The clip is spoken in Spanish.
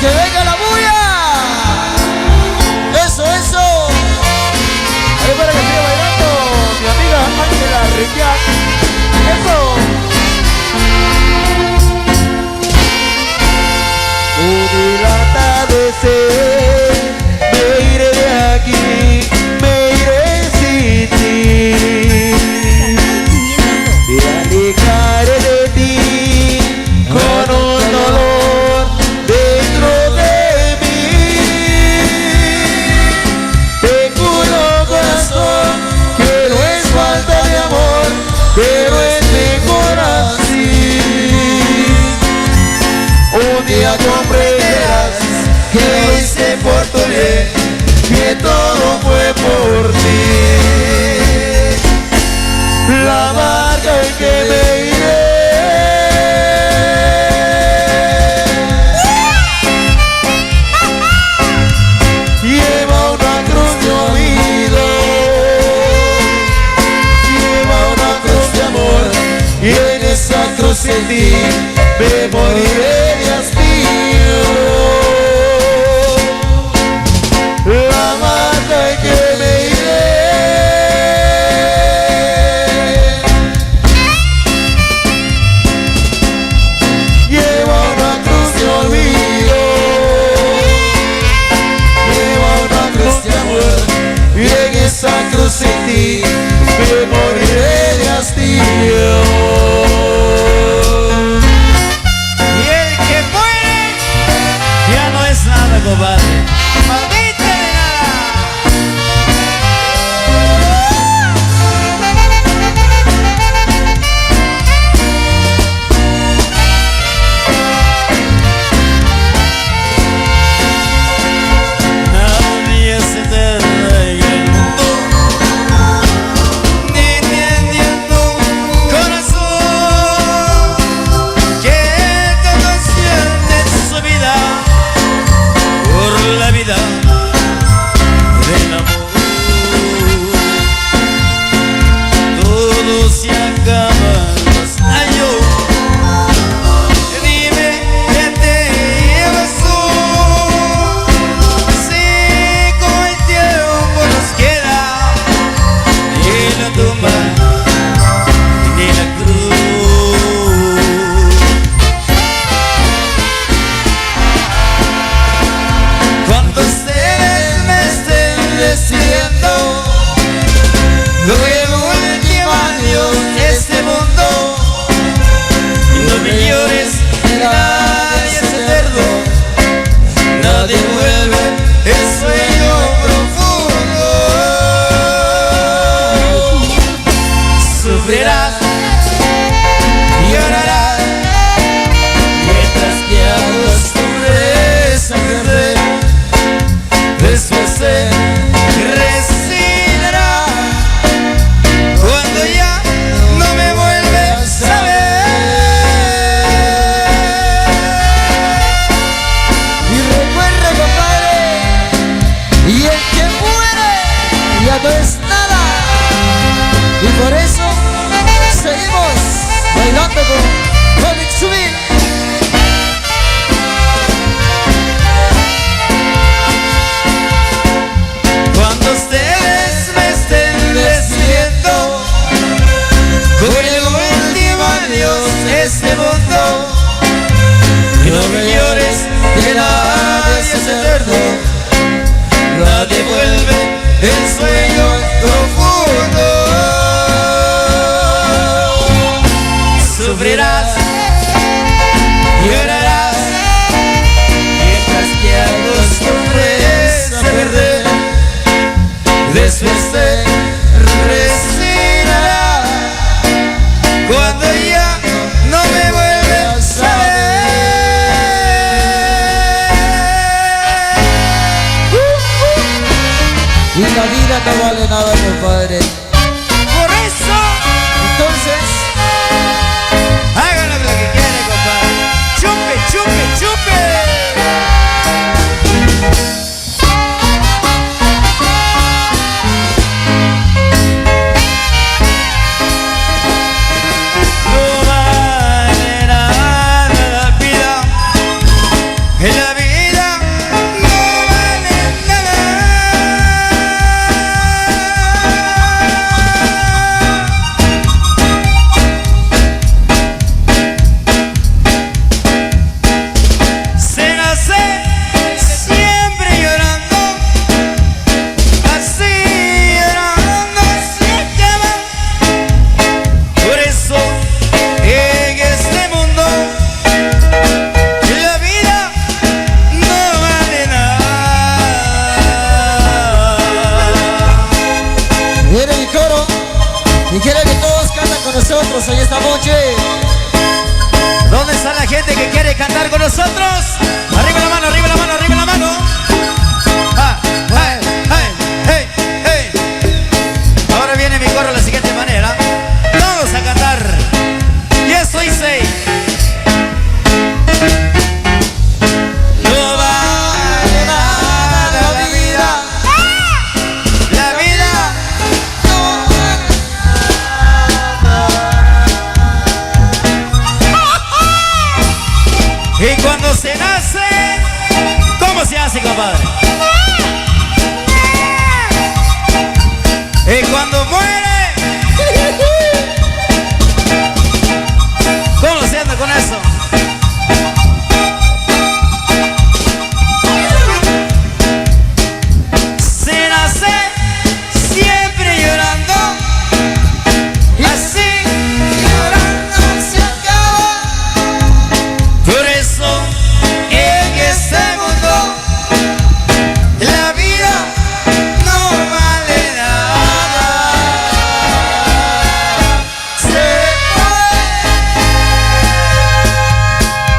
¡Que venga la bulla! ¡Eso, eso! Ahí para que siga bailando mi amiga Ángela Riquiac. ¡Eso! Un atardecer, me iré de aquí, me iré sin ti. Me alejaré de ti con un dolor dentro de mí. Tengo un corazón que no es falta de amor, pero es mejor así. Un día comprenderás que lo hice por tu bien, que todo fue por ti. La barca en que me iré lleva una cruz de olvido, lleva una cruz de amor, y en esa cruz en ti me moriré de hastío. La barca en que me iré lleva una cruz de olvido, lleva una cruz de amor, y en esa cruz en ti me moriré de hastío. Y el que muere ya no es nada, cobarde. ¡Maldita de nada! Nadie es eterno en el mundo, ni teniendo un corazón que cada siente su vida por la vida del amor. Todo se acaba en los años. Dime qué te llevas tú, si con el tiempo nos queda ni la tumba ni la cruz. Cuando ustedes me estén diciendo no veo último adiós de este mundo, y no me llores, que nadie es eterno, nadie vuelve el sueño profundo. Sufrirás, llorarás, mientras que acostumbres a perder. Después se resignará cuando ya no me vuelves a ver. Y recuerda, compadre, y el que muere ya no es nada. Y por eso seguimos bailando con Felix Subir. Cuando ustedes me estén diciendo con el último adiós de este mundo, y no me llores, que nadie es eterno, nadie vuelve el sueño profundo. Sufrirás, llorarás, mientras que acostumbres a perder. Después te resignará cuando ya no me vuelves a ver. Y la vida no vale nada, compadre. Por eso, Entonces, háganlo. nosotros. Arriba la mano, arriba la mano, arriba la mano. Ah, hey, hey, hey, hey. Ahora viene mi coro de la siguiente manera. Vamos a cantar. Y esto dice. No vale nada la vida. La vida no vale. Y cuando se nace, ¿cómo se hace, compadre? Y cuando muere.